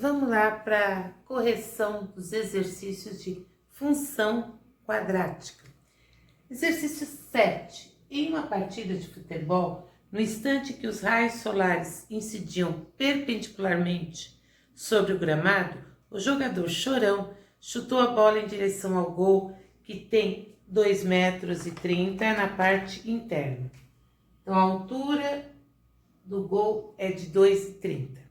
Vamos lá para a correção dos exercícios de função quadrática. Exercício 7. Em uma partida de futebol, no instante que os raios solares incidiam perpendicularmente sobre o gramado, o jogador Chorão chutou a bola em direção ao gol, que tem 2,30 metros na parte interna. Então, a altura do gol é de 2,30.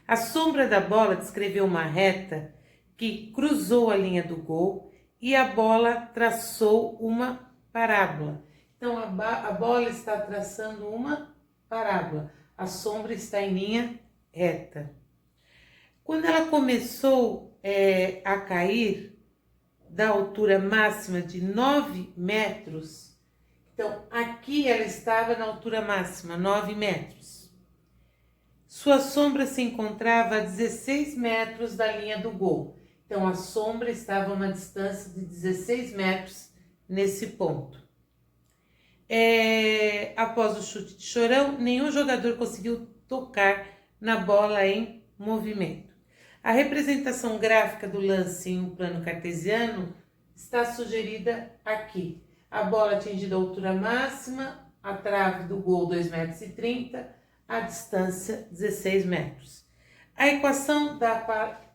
A sombra da bola descreveu uma reta que cruzou a linha do gol e a bola traçou uma parábola. Então, a bola está traçando uma parábola. A sombra está em linha reta. Quando ela começou a cair da altura máxima de 9 metros, então aqui ela estava na altura máxima, 9 metros. Sua sombra se encontrava a 16 metros da linha do gol. Então, a sombra estava a uma distância de 16 metros nesse ponto. Após o chute de Chorão, nenhum jogador conseguiu tocar na bola em movimento. A representação gráfica do lance em um plano cartesiano está sugerida aqui. A bola atingindo a altura máxima, a trave do gol 2,30 metros, a distância 16 metros. A equação da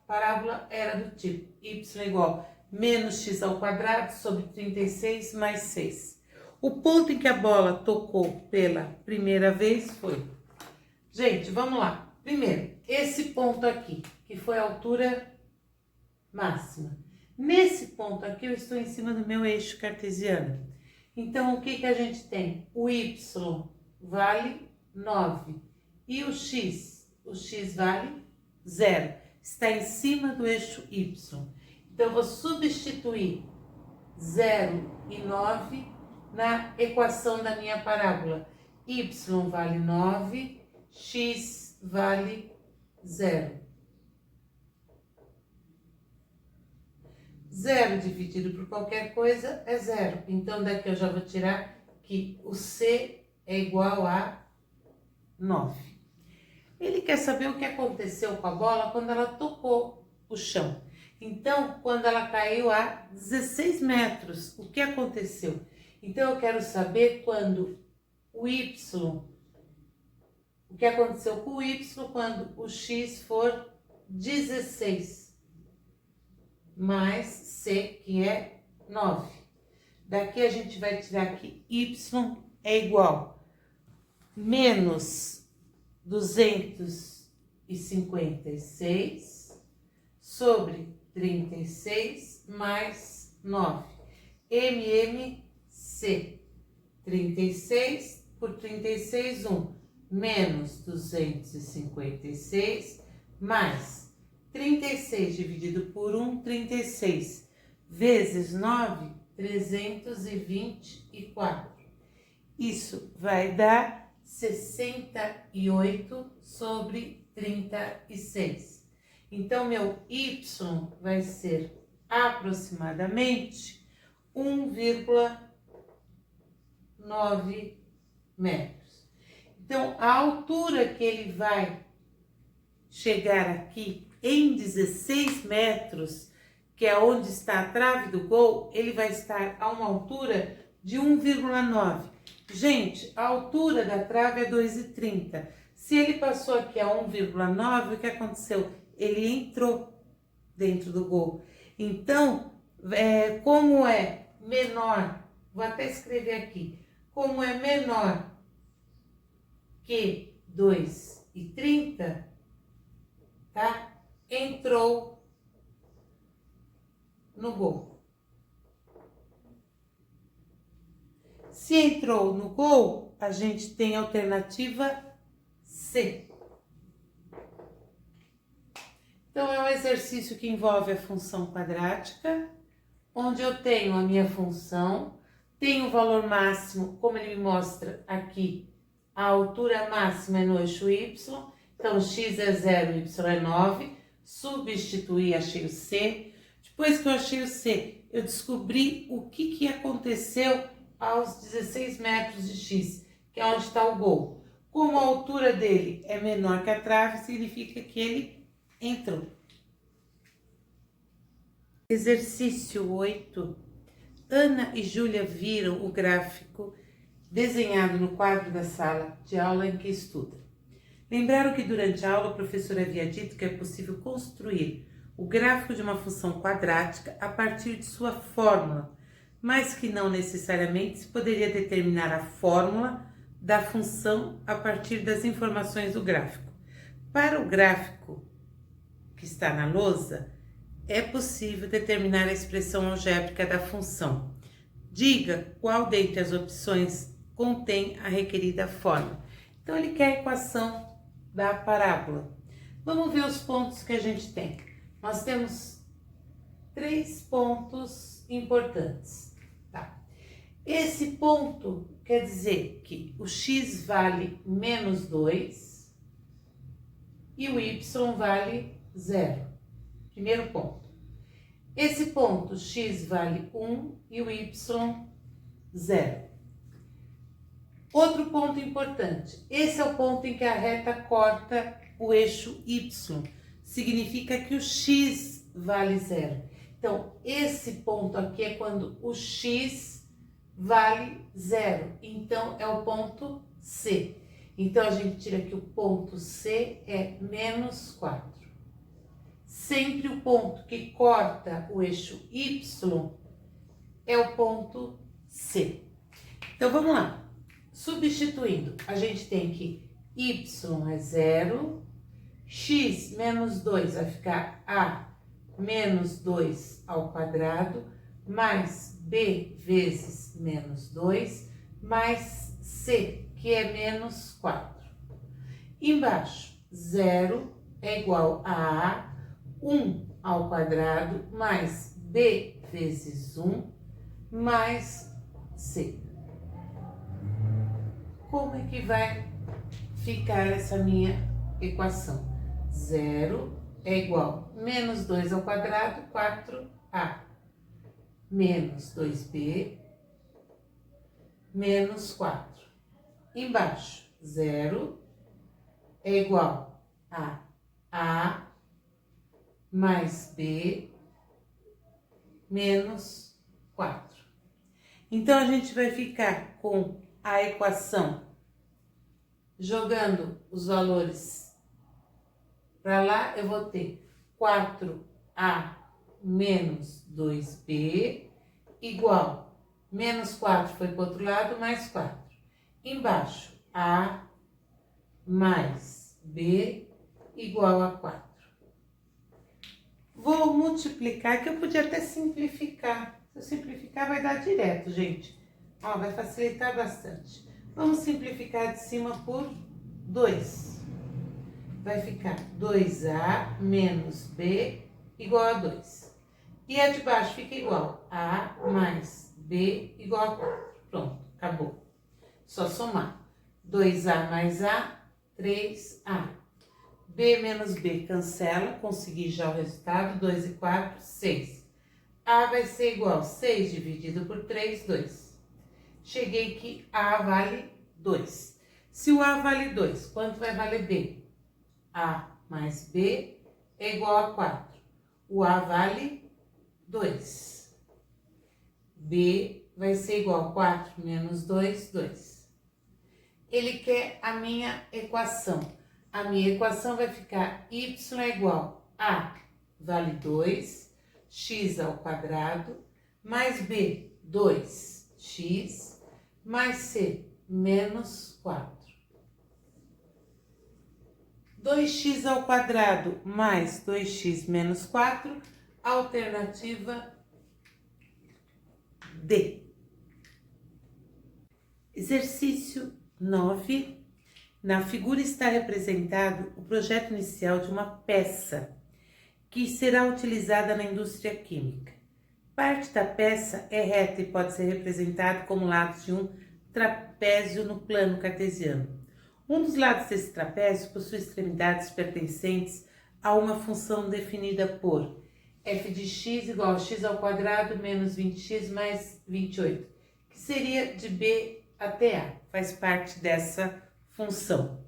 parábola era do tipo y igual menos x ao quadrado sobre 36 mais 6. O ponto em que a bola tocou pela primeira vez foi... Gente, vamos lá. Primeiro, esse ponto aqui, que foi a altura máxima. Nesse ponto aqui, eu estou em cima do meu eixo cartesiano. Então, o que a gente tem? O y vale 9. E o x vale 0. Está em cima do eixo y. Então, eu vou substituir 0 e 9 na equação da minha parábola. Y vale 9, x vale 0. 0 dividido por qualquer coisa é 0. Então, daqui eu já vou tirar que o c é igual a 9. Ele quer saber o que aconteceu com a bola quando ela tocou o chão. Então, quando ela caiu a 16 metros, o que aconteceu? Então, eu quero saber quando o que aconteceu com o y quando o x for 16, mais c, que é 9. Daqui a gente vai tirar que y é igual menos 256 sobre 36 mais 9. MMC. 36 por 36, 1. Menos 256 mais 36 dividido por 1, 36. Vezes 9, 324. Isso vai dar 68 sobre 36. Então, meu y vai ser aproximadamente 1,9 metros. Então, a altura que ele vai chegar aqui em 16 metros, que é onde está a trave do gol, ele vai estar a uma altura de 1,9. Gente, a altura da trave é 2,30. Se ele passou aqui a 1,9, o que aconteceu? Ele entrou dentro do gol. Então, como é menor, vou até escrever aqui, como é menor que 2,30, tá? Entrou no gol. Se entrou no gol, a gente tem a alternativa C. Então, é um exercício que envolve a função quadrática, onde eu tenho a minha função, tenho o valor máximo, como ele me mostra aqui, a altura máxima é no eixo Y, então x é 0, y é 9, substituí, achei o C. Depois que eu achei o C, eu descobri o que aconteceu aos 16 metros de x, que é onde está o gol. Como a altura dele é menor que a trave, significa que ele Entrou. Exercício 8. Ana e Júlia viram o gráfico desenhado no quadro da sala de aula em que estudam. Lembraram que durante a aula o professor havia dito que é possível construir o gráfico de uma função quadrática a partir de sua fórmula, mas que não necessariamente se poderia determinar a fórmula da função a partir das informações do gráfico. Para o gráfico que está na lousa, é possível determinar a expressão algébrica da função. Diga qual dentre as opções contém a requerida fórmula. Então, ele quer a equação da parábola. Vamos ver os pontos que a gente tem. Nós temos 3 pontos importantes. Tá? Esse ponto quer dizer que o x vale menos 2 e o y vale 0. Primeiro ponto. Esse ponto x vale 1 e o y 0. Outro ponto importante. Esse é o ponto em que a reta corta o eixo y. Significa que o x vale 0. Então, esse ponto aqui é quando o x vale 0. Então, é o ponto C. Então, a gente tira que o ponto C é menos 4. Sempre o ponto que corta o eixo y é o ponto C. Então, vamos lá. Substituindo, a gente tem que y é 0, x menos 2 vai ficar a menos 2 ao quadrado, mais b vezes menos 2, mais c, que é menos 4. Embaixo, 0 é igual a 1 ao quadrado, mais b vezes 1, mais c. Como é que vai ficar essa minha equação? 0 é igual a menos 2 ao quadrado, 4a, menos 2b, menos 4. Embaixo, 0 é igual a mais b, menos 4. Então, a gente vai ficar com a equação jogando os valores para lá, eu vou ter 4a menos 2b igual, menos 4 foi para o outro lado, mais 4. Embaixo, a mais b igual a 4. Vou multiplicar, que eu podia até simplificar. Se eu simplificar, vai dar direto, gente. Ó, vai facilitar bastante. Vamos simplificar de cima por 2. Vai ficar 2a menos b igual a 2. E a de baixo fica igual a mais b igual a 4. Pronto, acabou. Só somar. 2a mais a, 3a. b menos b cancela, consegui já o resultado. 2 e 4, 6. a vai ser igual a 6 dividido por 3, 2. Cheguei que a vale 2. Se o a vale 2, quanto vai valer b? A mais b é igual a 4. O a vale 2. B vai ser igual a 4 menos 2, 2. Ele quer a minha equação. A minha equação vai ficar y é igual a vale 2, x ao quadrado, mais b, 2x, mais c, menos 4. 2x ao quadrado mais 2x menos 4, alternativa D. Exercício 9. Na figura está representado o projeto inicial de uma peça que será utilizada na indústria química. Parte da peça é reta e pode ser representada como lados de um trapézio no plano cartesiano. Um dos lados desse trapézio possui extremidades pertencentes a uma função definida por f de x igual a x ao quadrado menos 20x mais 28, que seria de b até a, faz parte dessa função.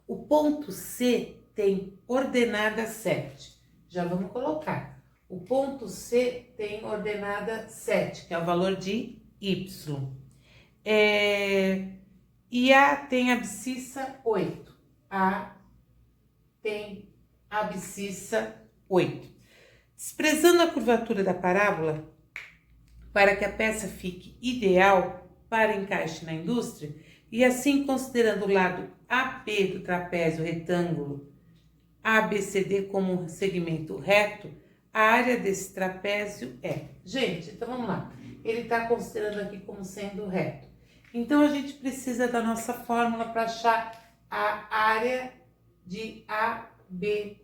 O ponto C tem ordenada 7. Já vamos colocar. O ponto C tem ordenada 7, que é o valor de Y. E A tem abscissa 8. A tem abscissa 8. Desprezando a curvatura da parábola, para que a peça fique ideal para encaixe na indústria, e assim considerando o lado AP do trapézio retângulo ABCD como um segmento reto, a área desse trapézio é... Gente, então vamos lá. Ele está considerando aqui como sendo reto. Então, a gente precisa da nossa fórmula para achar a área de ABCD.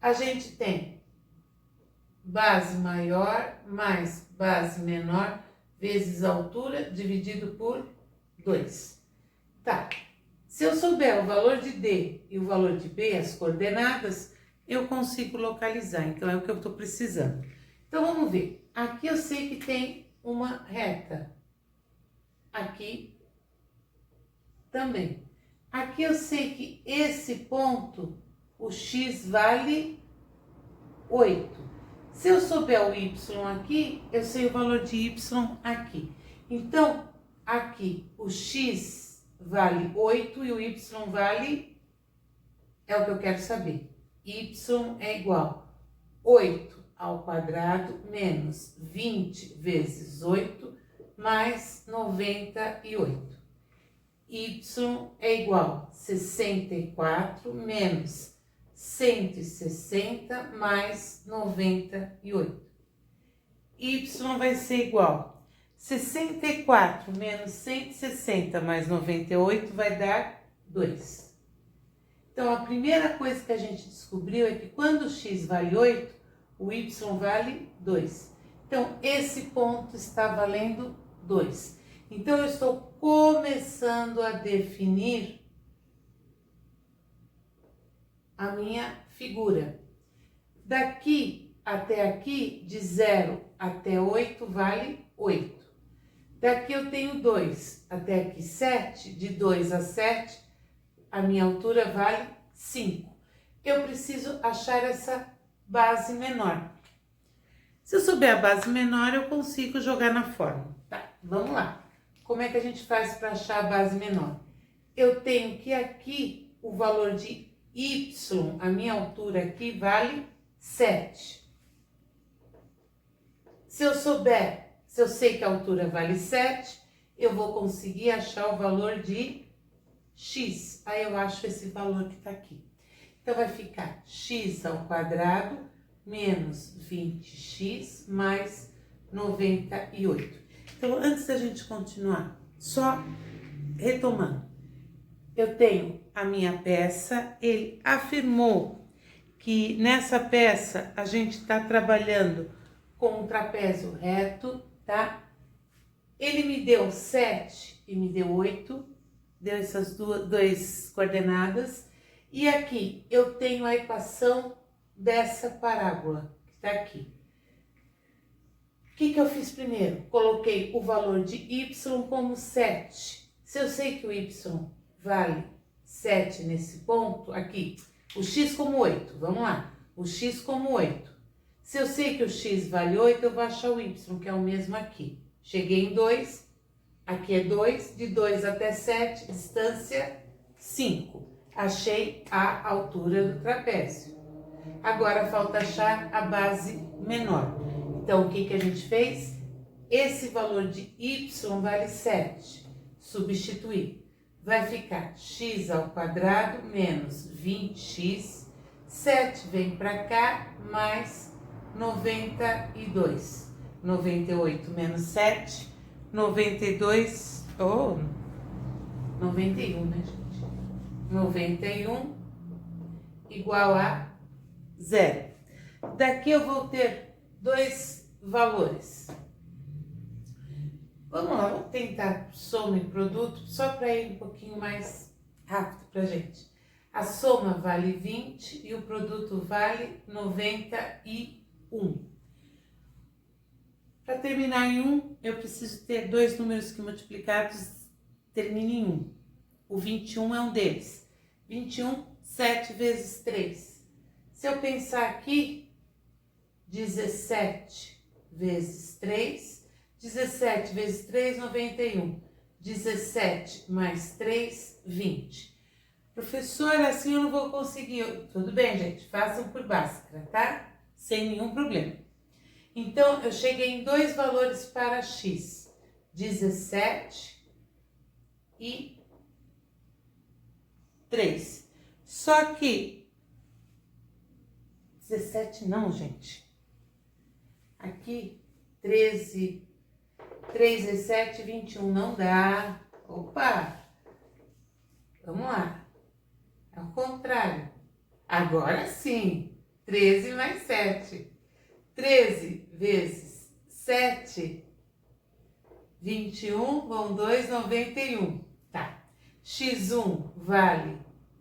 A gente tem base maior mais base menor vezes a altura dividido por 2. Tá. Se eu souber o valor de D e o valor de B, as coordenadas, eu consigo localizar. Então, é o que eu estou precisando. Então, vamos ver. Aqui eu sei que tem uma reta. Aqui também. Aqui eu sei que esse ponto, o X vale 8. Se eu souber o Y aqui, eu sei o valor de Y aqui. Então, aqui o X vale 8 e o Y vale... É o que eu quero saber. Y é igual a 8 ao quadrado menos 20 vezes 8 mais 98. Y é igual a 64 menos 160 mais 98. Y vai ser igual a 64 menos 160 mais 98 vai dar 2. Então, a primeira coisa que a gente descobriu é que quando o X vale 8, o Y vale 2. Então, esse ponto está valendo 2. Então, eu estou começando a definir a minha figura. Daqui até aqui, de 0 até 8, vale 8. Daqui eu tenho 2 até aqui 7, de 2 a 7, a minha altura vale 5. Eu preciso achar essa base menor. Se eu souber a base menor, eu consigo jogar na fórmula. Tá, vamos lá. Como é que a gente faz para achar a base menor? Eu tenho que aqui o valor de Y, a minha altura aqui, vale 7. Se eu sei que a altura vale 7, eu vou conseguir achar o valor de X. Aí eu acho esse valor que está aqui. Então, vai ficar X ao quadrado menos 20x mais 98. Então, antes da gente continuar, só retomando. Eu tenho a minha peça, ele afirmou que nessa peça a gente está trabalhando com um trapézio reto, tá? Ele me deu 7 e me deu 8, deu essas duas coordenadas. E aqui eu tenho a equação dessa parábola, que está aqui. O que eu fiz primeiro? Coloquei o valor de Y como 7. Se eu sei que o Y vale 7 nesse ponto, aqui, o X como 8, vamos lá, o X como 8. Se eu sei que o X vale 8, eu vou achar o Y, que é o mesmo aqui. Cheguei em 2, aqui é 2, de 2 até 7, distância 5. Achei a altura do trapézio. Agora falta achar a base menor. Então, o que a gente fez? Esse valor de Y vale 7. Substituir. Vai ficar x ao quadrado menos 20x. 7 vem para cá, mais 92. 98 menos 7, 92, 91, né, gente? 91 igual a 0. Daqui eu vou ter dois valores. Vamos lá, vamos tentar soma e produto, só para ir um pouquinho mais rápido para a gente. A soma vale 20 e o produto vale 91. Para terminar em 1, eu preciso ter dois números que multiplicados terminem em 1. O 21 é um deles. 7 vezes 3. Se eu pensar aqui, 17 vezes 3, 17 vezes 3, 91. 17 mais 3, 20. Professora, assim eu não vou conseguir. Tudo bem, gente, façam por Bhaskara, tá? Sem nenhum problema. Então, eu cheguei em dois valores para x. 17 e 3. Só que 17 não, gente. Aqui, 13, 3 vezes 7, 21, não dá. Opa! Vamos lá. É o contrário. Agora sim, 13 mais 7. 13 vezes 7, 21, vão 2, 91. Tá. x1 vale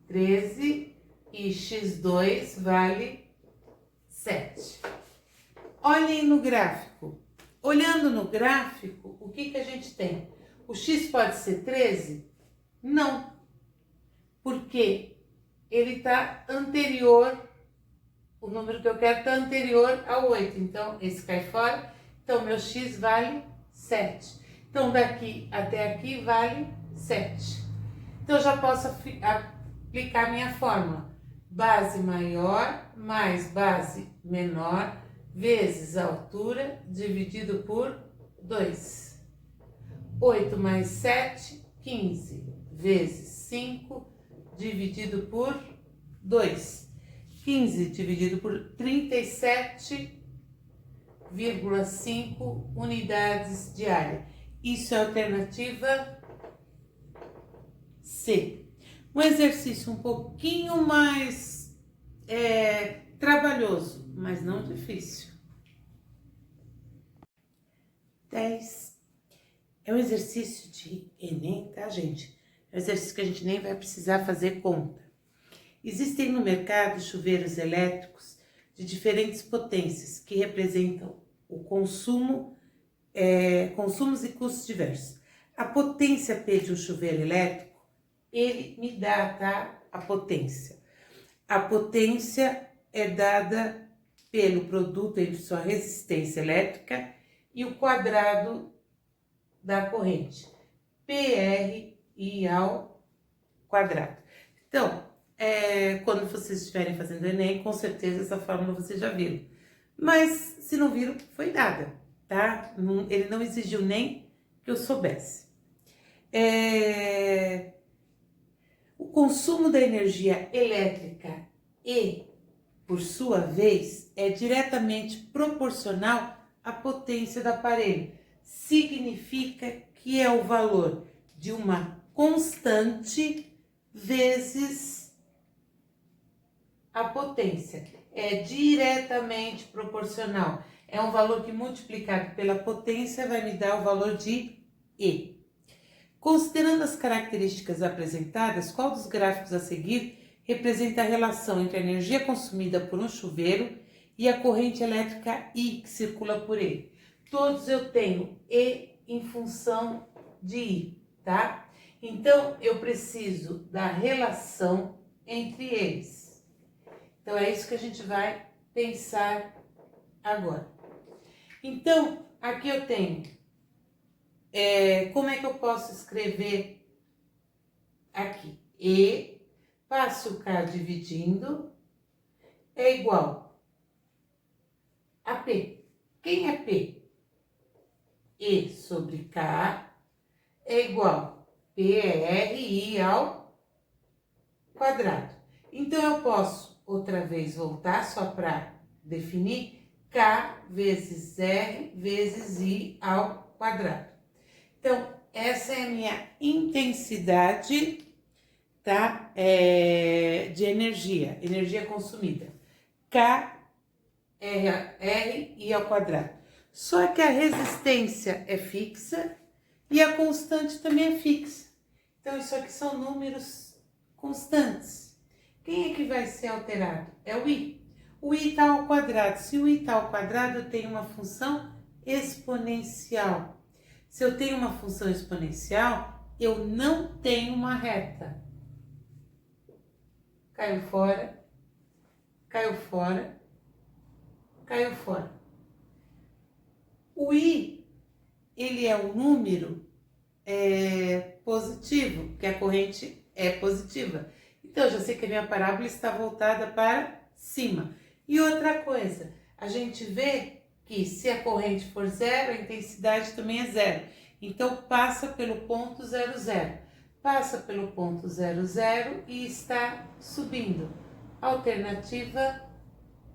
13 e x2 vale 7. Olhem no gráfico. Olhando no gráfico, o que a gente tem? O x pode ser 13? Não. Porque ele está anterior, o número que eu quero está anterior ao 8. Então, esse cai fora. Então, meu x vale 7. Então, daqui até aqui vale 7. Então, eu já posso aplicar minha fórmula. Base maior mais base menor vezes a altura dividido por 2. 8 mais 7, 15, vezes 5, dividido por 2. 15 dividido por 37,5 unidades de área. Isso é a alternativa C. Um exercício um pouquinho mais trabalhoso, mas não difícil. 10. É um exercício de Enem, tá, gente? É um exercício que a gente nem vai precisar fazer conta. Existem no mercado chuveiros elétricos de diferentes potências que representam o consumo, consumos e custos diversos. A potência P de um chuveiro elétrico, ele me dá, tá? A potência. A potência é dada pelo produto entre sua resistência elétrica e o quadrado da corrente. PRI ao quadrado. Então, quando vocês estiverem fazendo o Enem, com certeza essa fórmula vocês já viram. Mas, se não viram, foi nada, tá? Ele não exigiu nem que eu soubesse. O consumo da energia elétrica por sua vez, é diretamente proporcional à potência do aparelho. Significa que é o valor de uma constante vezes a potência. É diretamente proporcional. É um valor que multiplicado pela potência vai me dar o valor de E. Considerando as características apresentadas, qual dos gráficos a seguir representa a relação entre a energia consumida por um chuveiro e a corrente elétrica I que circula por ele? Todos eu tenho E em função de I, tá? Então, eu preciso da relação entre eles. Então, é isso que a gente vai pensar agora. Então, aqui eu tenho, como é que eu posso escrever aqui? E, passo o K dividindo, é igual a P. Quem é P? E sobre K é igual PRI ao quadrado. Então, eu posso outra vez voltar só para definir K vezes R vezes I ao quadrado. Então, essa é a minha intensidade, tá? De energia consumida. K, R, I ao quadrado. Só que a resistência é fixa e a constante também é fixa. Então, isso aqui são números constantes. Quem é que vai ser alterado? É o I. O I está ao quadrado. Se o I está ao quadrado, eu tenho uma função exponencial. Se eu tenho uma função exponencial, eu não tenho uma reta. caiu fora, caiu fora, caiu fora. O I, ele é um número positivo, porque a corrente é positiva. Então, eu já sei que a minha parábola está voltada para cima. E outra coisa, a gente vê que se a corrente for zero, a intensidade também é zero. Então, passa pelo ponto 0, 0. Passa pelo ponto 0, 0 e está subindo. Alternativa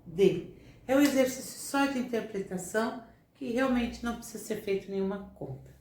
D. É um exercício só de interpretação que realmente não precisa ser feito nenhuma conta.